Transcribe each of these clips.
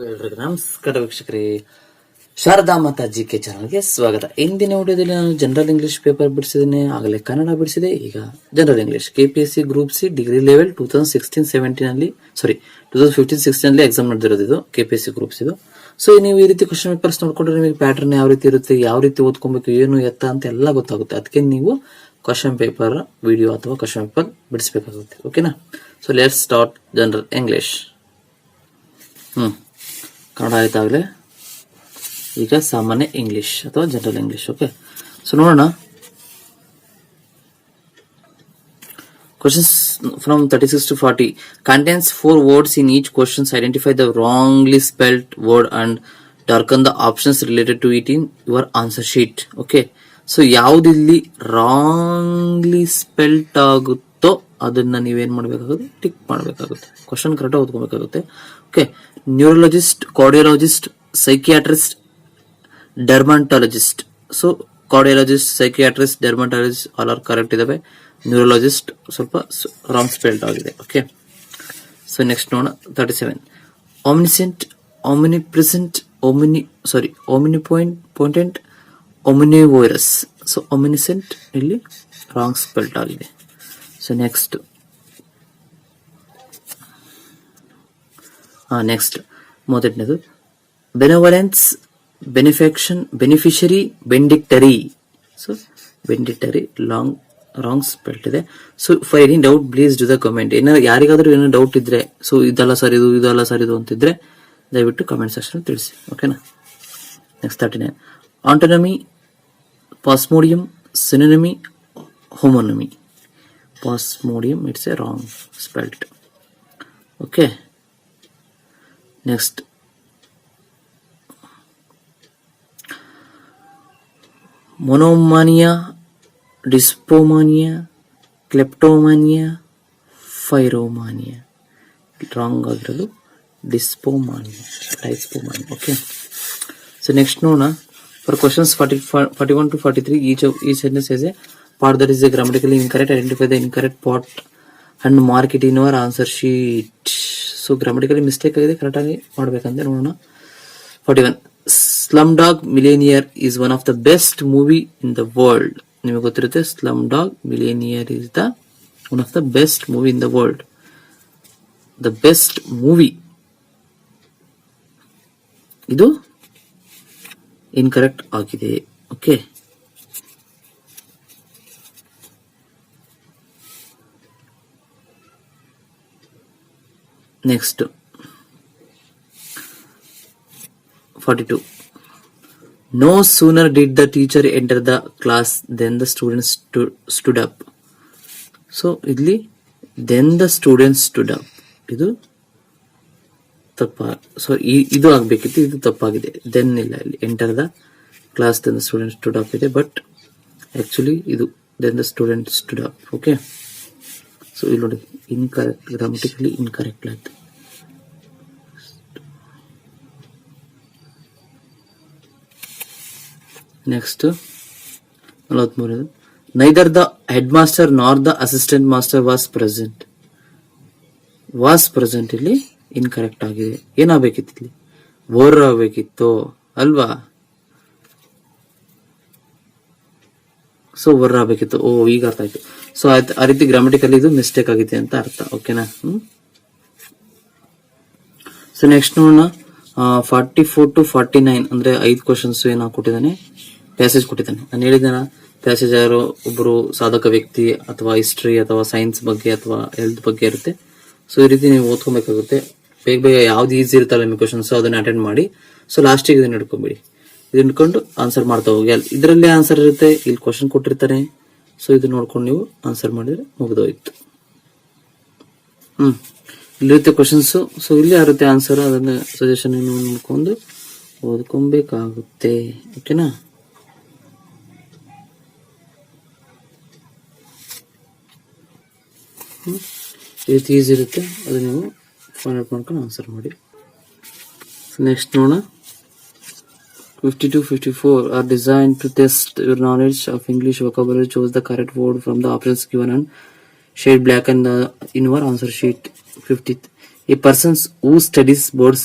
ಎಲ್ರಿಗೂ ನಮಸ್ಕಾರ ವೀಕ್ಷಕರೇ, ಶಾರದಾ ಮಾತಾ ಜಿ ಕೆ ಚಾನಲ್ಗೆ ಸ್ವಾಗತ. ಇಂದಿನ ವಿಡಿಯೋದಲ್ಲಿ ನಾನು ಜನರಲ್ ಇಂಗ್ಲಿಷ್ ಪೇಪರ್ ಬಿಡಿಸಿದ್ದೇನೆ, ಆಗಲೇ ಕನ್ನಡ ಬಿಡಿಸಿದೆ. ಈಗ general English KPSC group C degree level 2016-17 ಅಲ್ಲಿ 2015-16 ಅಲ್ಲಿ ಎಕ್ಸಾಮ್ ನಡೆದಿರೋದು ಇದು KPSC ಗ್ರೂಪ್ಸ್ ಇದು. ಸೊ ನೀವು ಈ ರೀತಿ ಕ್ವಶನ್ ಪೇಪರ್ಸ್ ನೋಡ್ಕೊಂಡ್ರೆ ನಿಮಗೆ ಪ್ಯಾಟರ್ನ್ ಯಾವ ರೀತಿ ಇರುತ್ತೆ, ಯಾವ ರೀತಿ ಓದ್ಕೊಬೇಕು, ಏನು ಎತ್ತ ಅಂತ ಎಲ್ಲ ಗೊತ್ತಾಗುತ್ತೆ. ಅದಕ್ಕೆ ನೀವು ಕ್ವಶನ್ ಪೇಪರ್ ವಿಡಿಯೋ ಅಥವಾ ಕ್ವಶನ್ ಪೇಪರ್ ಬಿಡಿಸಬೇಕಾಗುತ್ತೆ. ಓಕೆನಾ? So let's start general English. Kannada ಆಯ್ತಾಗಲೇ, ಈಗ ಸಾಮಾನ್ಯ ಇಂಗ್ಲಿಷ್ ಅಥವಾ ಜನರಲ್ ಇಂಗ್ಲಿಷ್. ಓಕೆ, ಸೊ ನೋಡೋಣ. Questions from 36 to 40 contains 4 words. In each questions, identify the wrongly spelled word and darken the options related to it in your answer sheet. Okay, so ಯಾವುದಿಲ್ಲಿ wrongly spelt ಆಗುತ್ತೋ ಅದನ್ನ ನೀವೇನ್ ಮಾಡಬೇಕಾಗುತ್ತೆ, tick ಮಾಡಬೇಕಾಗುತ್ತೆ. Question correct ಓದ್ಕೋಬೇಕಾಗುತ್ತೆ. Okay, neurologist, cardiologist, psychiatrist, dermatologist. So cardiologist, psychiatrist, dermatologist all are correct ಇದಾವೆ. Neurologist ಸ್ವಲ್ಪ wrong spelled ಆಗಿದೆ. ಓಕೆ, ಸೊ ನೆಕ್ಸ್ಟ್ ನೋಡೋಣ. 37 omniscient, omnipresent, omnipotent, omnivorous. So omniscient ಇಲ್ಲಿ ರಾಂಗ್ ಸ್ಪೆಲ್ಡ್ ಆಗಿದೆ. ಸೊ ನೆಕ್ಸ್ಟ್ ಮೊದಲನೇದು benevolence, benefaction, beneficiary, benedictory. So benedictory wrong spelt ಇದೆ. So for any doubt please do the comment. ಏನಾದ್ರು ಯಾರಿಗಾದ್ರೂ ಏನೋ doubt ಇದ್ರೆ, ಸೊ ಇದೆಲ್ಲ ಸರ್ ಇದು, ಇದೆಲ್ಲ ಸರ್ ಇದು ಅಂತಿದ್ರೆ ದಯವಿಟ್ಟು ಕಮೆಂಟ್ ಸೆಕ್ಷನ್ ತಿಳಿಸಿ. ಓಕೆನಾ? Next 39 antonymy, plasmodium, synonymy, homonymy. Plasmodium it's a wrong spelt. Okay, next monomania, dipsomania, kleptomania, pyromania. Wrong ಆಗಿರೋದು dipsomania, dipsomania. Okay, so next ನೋಡೋಣ. For questions 41 to 43 each sentence has a part that is grammatically incorrect. Identify the incorrect part and mark it in your answer sheet. So grammatically mistake ಆಗಿದೆ, correct ಆಗಿ ಮಾಡ್ಬೇಕಂತ ನೋಡೋಣ. 41 Slumdog Millionaire is one of the best movie in the world. ನಿಮಗೆ ಗೊತ್ತಿರುತ್ತೆ, Slumdog Millionaire is the one of the best movie in the world. The best movie, ಇದು incorrect ಆಗಿದೆ. Okay, next 42 no sooner did the teacher enter the class then the students stood up. So ಇಲ್ಲಿ then the students stood up ಇದು ತಪ್ಪ. So ಇದು ಆಗ್ಬೇಕಿತ್ತು, ಇದು ತಪ್ಪಾಗಿದೆ. Then ಇಲ್ಲ, ಇಲ್ಲಿ enter the class then the student stood up ಇದೆ, but actually ಇದು then the student stood up. Okay, so ಇಲ್ಲಿ ನೋಡಿ, ಇನ್ಕರೆಕ್ಟ್, ಗ್ರಾಮಟಿಕಲಿ ಇನ್ಕರೆಕ್ಟ್ ಆಯ್ತು. Next 43 neither the headmaster nor the assistant master was present. ಇಲ್ಲಿ incorrect ಆಗಿದೆ. ಏನಾಗಬೇಕಿತ್ತು ಇಲ್ಲಿ, var ಆಗಬೇಕಿತ್ತು ಅಲ್ವಾ? ಸೊ ವರ್ ಆಗಬೇಕಿತ್ತು. ಓ, ಈಗ ಅರ್ಥ ಆಯ್ತು. ಸೊ ಆ ರೀತಿ ಗ್ರಾಮಟಿಕಲಿ ಇದು ಮಿಸ್ಟೇಕ್ ಆಗಿದೆ ಅಂತ ಅರ್ಥ. ಓಕೆನಾ? ಸೊ ನೆಕ್ಸ್ಟ್ ನೋಡೋಣ. 44 to 49 ಅಂದ್ರೆ 5 ಕ್ವಶನ್ಸ್ ಏನ್ ಕೊಟ್ಟಿದ್ದಾನೆ, ಪ್ಯಾಸೇಜ್ ಕೊಟ್ಟಿದ್ದಾನೆ. ನಾನು ಹೇಳಿದ್ದೇನ, ಪ್ಯಾಸೇಜ್ ಯಾರು ಒಬ್ಬರು ಸಾಧಕ ವ್ಯಕ್ತಿ ಅಥವಾ ಹಿಸ್ಟ್ರಿ ಅಥವಾ ಸೈನ್ಸ್ ಬಗ್ಗೆ ಅಥವಾ ಹೆಲ್ತ್ ಬಗ್ಗೆ ಇರುತ್ತೆ. ಸೊ ಈ ರೀತಿ ನೀವು ಓದ್ಕೊಬೇಕಾಗುತ್ತೆ. ಬೇಗ ಯಾವ್ದು ಈಸಿ ಇರುತ್ತಲ್ಲ ನಿಮಗೆ ಕ್ವಶನ್ಸ್, ಅದನ್ನ ಅಟೆಂಡ್ ಮಾಡಿ. ಸೊ ಲಾಸ್ಟಿಗೆ ಇದನ್ನ ಹಿಡ್ಕೊಂಬಿಡಿ. ಇದನ್ನ ಹಿಡ್ಕೊಂಡು ಆನ್ಸರ್ ಮಾಡ್ತಾ ಹೋಗಿ. ಇದರಲ್ಲಿ ಆನ್ಸರ್ ಇರುತ್ತೆ, ಇಲ್ಲಿ ಕ್ವಶನ್ ಕೊಟ್ಟಿರ್ತಾನೆ. ಸೊ ಇದು ನೋಡ್ಕೊಂಡು ನೀವು ಆನ್ಸರ್ ಮಾಡಿದ್ರೆ ಮುಗಿದೋಯ್ತು. ಇಲ್ಲಿರುತ್ತೆ ಕ್ವಶನ್ಸ್. ಸೊ ಇಲ್ಲಿ ಯಾರುತ್ತೆ ಆನ್ಸರ್, ಅದನ್ನ ಸಜೆಷನ್ ನೋಡ್ಕೊಂಡು ಓದ್ಕೊಬೇಕಾಗುತ್ತೆ. ಓಕೆನಾ? ಈ ರೀತಿ ಈಸಿ ಇರುತ್ತೆ, ಅದು ನೀವು ಫೈಂಡ್ ಔಟ್ ಮಾಡ್ಕೊಂಡು ಆನ್ಸರ್ ಮಾಡಿ. ನೆಕ್ಸ್ಟ್ ನೋಡೋಣ. 52-54 are designed to test your knowledge of English vocabulary. Choose the correct word from the options given and shade black in your answer sheet. 50th, a person who studies birds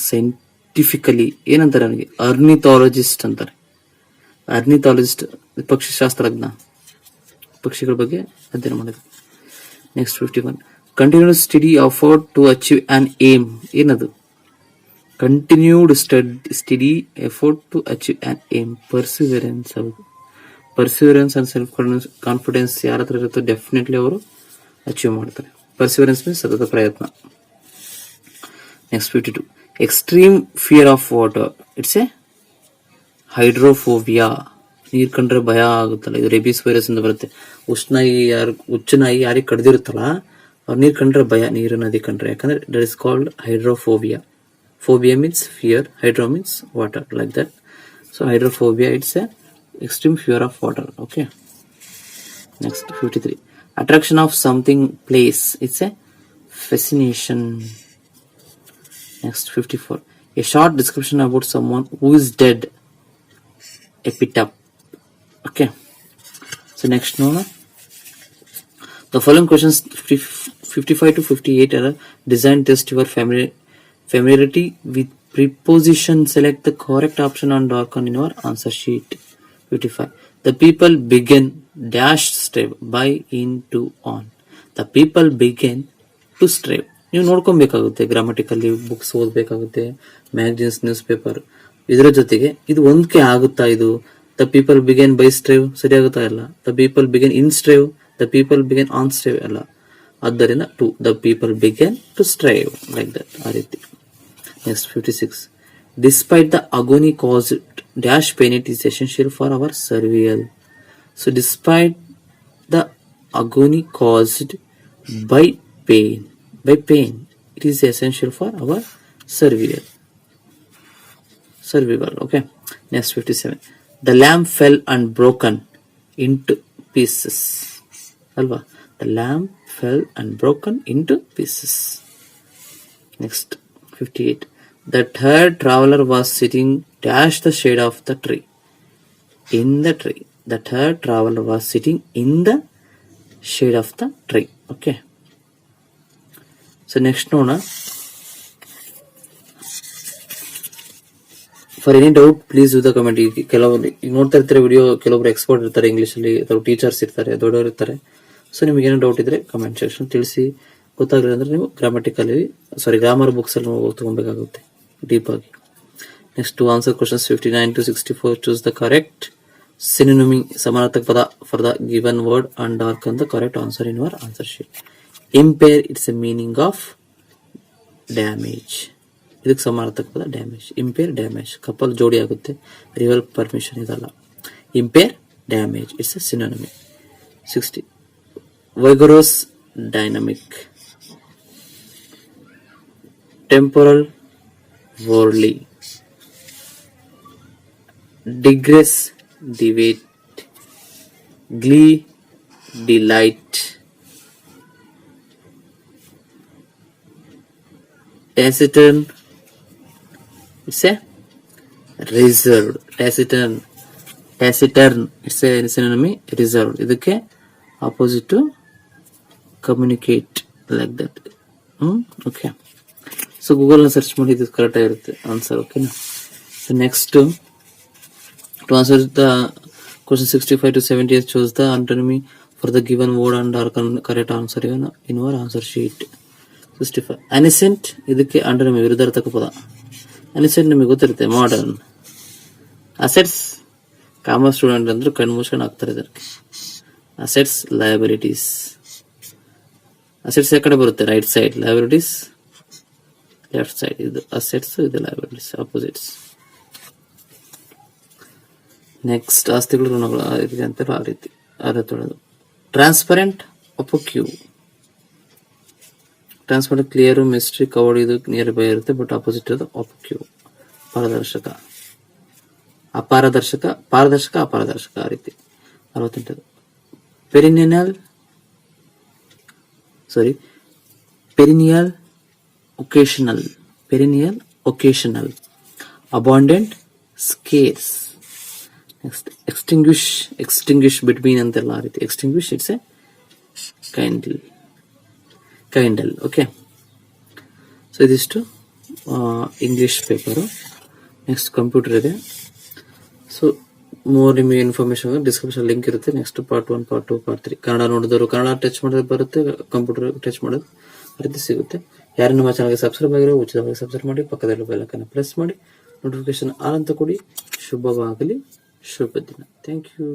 scientifically ಏನಂತಾರೆ ನನಗೆ ಅರ್ನಿಥಾಲಜಿಸ್ಟ್ ಅಂತಾರೆ. ಅರ್ನಿಥಾಲಜಿಸ್ಟ್ ಪಕ್ಷಿಶಾಸ್ತ್ರಜ್ಞ, ಪಕ್ಷಿಗಳ ಬಗ್ಗೆ ಅಧ್ಯಯನ ಮಾಡಿದ್ರು. Next 51 continued study effort to achieve an aim. ಏನದು? Continued study effort to achieve an aim, perseverance. ಹೌದು, perseverance and self confidence ಯಾರ ಹತ್ರ ಇರುತ್ತೋ ಡೆಫಿನೆಟ್ಲಿ ಅವರು ಅಚೀವ್ ಮಾಡ್ತಾರೆ. ಪರ್ಸಿವರೆನ್ಸ್ ಮೀನ್ಸ್ ಸತತ ಪ್ರಯತ್ನ. Next 52 extreme fear of water. It's A hydrophobia. ನೀರ್ ಕಂಡ್ರೆ ಭಯ ಆಗುತ್ತಲ್ಲ, ಇದು ರೇಬಿಸ್ ವೈರಸ್ ಇಂದ ಬರುತ್ತೆ. ಹುಚ್ಚು ನಾಯಿ ಯಾರಿಗೆ ಕಡ್ದಿರುತ್ತಲ್ಲ ಅವ್ರು ನೀರ್ ಕಂಡ್ರೆ ಭಯ, ನೀರು ನದಿ ಕಂಡ್ರೆ. ಯಾಕಂದ್ರೆ that is called hydrophobia. Phobia means fear, hydro means water, like that. So hydrophobia it's A extreme fear of water. Okay. Next 53 attraction of something place. It's a fascination. Next 54 a short description about someone who is dead. Epitaph. Okay. So next no. The following questions 55 to 58 are designed test your familiarity with preposition. Select the correct option and darken in your answer sheet. 55 the people begin dash strive by into on. The people begin to strive. ನೀವು ನೋಡ್ಕೊಬೇಕಾಗುತ್ತೆ, grammatically books ಓದಬೇಕಾಗುತ್ತೆ, magazines, newspaper. ಇದರ ಜೊತೆಗೆ ಇದು ಒಂದಕ್ಕೆ ಆಗುತ್ತಾ? ಇದು the people began by strive ಸರಿ ಆಗುತ್ತಾ? ಇಲ್ಲ. The people began in strive, the people began on strive ಅಲ್ಲ. ಆದ್ದರಿಂದ to the people began to strive, like that, ಆ ರೀತಿ. Next 56 despite the agony caused dash pain, it is essential for our survival. So despite the agony caused by pain, it is essential for our survival. Okay. Next 57 the lamb fell and broken into pieces. Alva, the lamb fell and broken into pieces. Next 58 the third traveler was sitting dash the shade of the tree. In the tree. The third traveler was sitting in the shade of the tree. Okay. So next one. For any doubt, please do the comment. ಕೆಲವರು ನೋಡ್ತಾ ಇರ್ತಾರೆ video, ಕೆಲವೊಬ್ರು expert ಇರ್ತಾರೆ English ಅಲ್ಲಿ, ಅಥವಾ teachers ಇರ್ತಾರೆ, ದೊಡ್ಡವರು ಇರ್ತಾರೆ. ಸೊ ನಿಮ್ಗೆ ಏನೋ ಡೌಟ್ ಇದ್ರೆ ಕಮೆಂಟ್ ಸೆಕ್ಷನ್ ತಿಳಿಸಿ. ಗೊತ್ತಾಗಲಿಲ್ಲ ಅಂದ್ರೆ ನೀವು ಗ್ರಾಮರ್ ಬುಕ್ಸ್ ಅಲ್ಲಿ ತಗೊಬೇಕಾಗುತ್ತೆ ಡೀಪ್ ಆಗಿ. Next to answer questions 59 to 64 choose the correct synonym, ಸಮಾನಾರ್ಥಕ ಪದ for the given word and darken the correct answer in your answer sheet. Impair it's a meaning of damage. ಇದಕ್ಕೆ ಸಮಾನಾರ್ಥಕ ಪದ damage. ಇಂಪೇರ್ damage, couple ಜೋಡಿ ಆಗುತ್ತೆ. Rival permission ಇದಲ್ಲ. Impair damage it's a synonym. 60 vigorous dynamic, temporal worldly, digress deviate, glee delight, taciturn it's a reserved. taciturn it's a synonym reserved. ಇದಕ್ಕೆ opposite to communicate, like that. Okay. So Google ನ search ಮಾಡಿ ಇದು correct ಆಗಿರುತ್ತೆ answer. ಓಕೆನಾ. So next to answer the question 65 to 70 choose the antonym for the given word and darken correct answer in your answer sheet. 65 ancient, ಇದಕ್ಕೆ antonym ವಿರುದ್ಧಾರ್ಥಕ ಪದ. ಅನಿಸೆಂಟ್ ನಿಮಗೆ ಗೊತ್ತಿರುತ್ತೆ, modern. Assets, commerce student ಅಂದ್ರೆ ಕಣ್ಮುಚ್ಕೊಂಡು ಆಗ್ತಾರೆ ಇದಕ್ಕೆ. Assets liabilities. ಅಸೆಟ್ಸ್ ಯಾವ ಕಡೆ ಬರುತ್ತೆ? Right side. Liabilities left side. ಇದು ಅಸೆಟ್ಸ್, ಇದು ಲಯಬಿಲಿಟೀಸ್, ಅಪೋಸಿಟ್ಸ್. ನೆಕ್ಸ್ಟ್ ಆಸ್ತಿಗಳು ಋಣಗಳು ಅಂತೆಲ್ಲ ಆ ರೀತಿ ತೊಳೆದು. Transparent opaque. Transparent clear, mystery, covered, ಇದು ನಿಯರ್ ಬೈ ಇರುತ್ತೆ, ಬಟ್ ಆಪೋಸಿಟ್ ಇರೋದು ಒಪಕ್ಯೂ. ಪಾರದರ್ಶಕ, ಪಾರದರ್ಶಕ, ಅಪಾರದರ್ಶಕ, ಆ ರೀತಿ. 68 perennial occasional, abundant, scarce. Next extinguish between ಅಂತೆಲ್ಲ ಆ ರೀತಿ. extinguish it's a kindle. Okay, so ಇದಿಷ್ಟು ಇಂಗ್ಲೀಷ್ ಪೇಪರು. ನೆಕ್ಸ್ಟ್ ಕಂಪ್ಯೂಟರ್ ಇದೆ. ಸೊ ಮೋರ್ ನಿಮಗೆ ಇನ್ಫಾರ್ಮೇಶನ್ ಡಿಸ್ಕ್ರಿಪ್ಷನ್ ಲಿಂಕ್ ಇರುತ್ತೆ. Next part 1, part 2, part 3 Kannada ನೋಡಿದವರು ಕನ್ನಡ ಟಚ್ ಮಾಡೋದು ಬರುತ್ತೆ, ಕಂಪ್ಯೂಟರ್ ಟಚ್ ಮಾಡೋದು ಆ ರೀತಿ ಸಿಗುತ್ತೆ. ಯಾರು ನಮ್ಮ ಚಾನಲ್ಗೆ ಸಬ್ಸ್ಕ್ರೈಬ್ ಆಗಿರೋ ಉಚಿತವಾಗಿ ಸಬ್ಸ್ಕ್ರೈಬ್ ಮಾಡಿ, ಪಕ್ಕದಲ್ಲಿ ಬೆಲ್ ಐಕಾನ್ ಪ್ರೆಸ್ ಮಾಡಿ, ನೋಟಿಫಿಕೇಶನ್ ಆಲ್ ಅಂತ ಕೊಡಿ. ಶುಭವಾಗಲಿ, ಶುಭ ದಿನ. Thank you.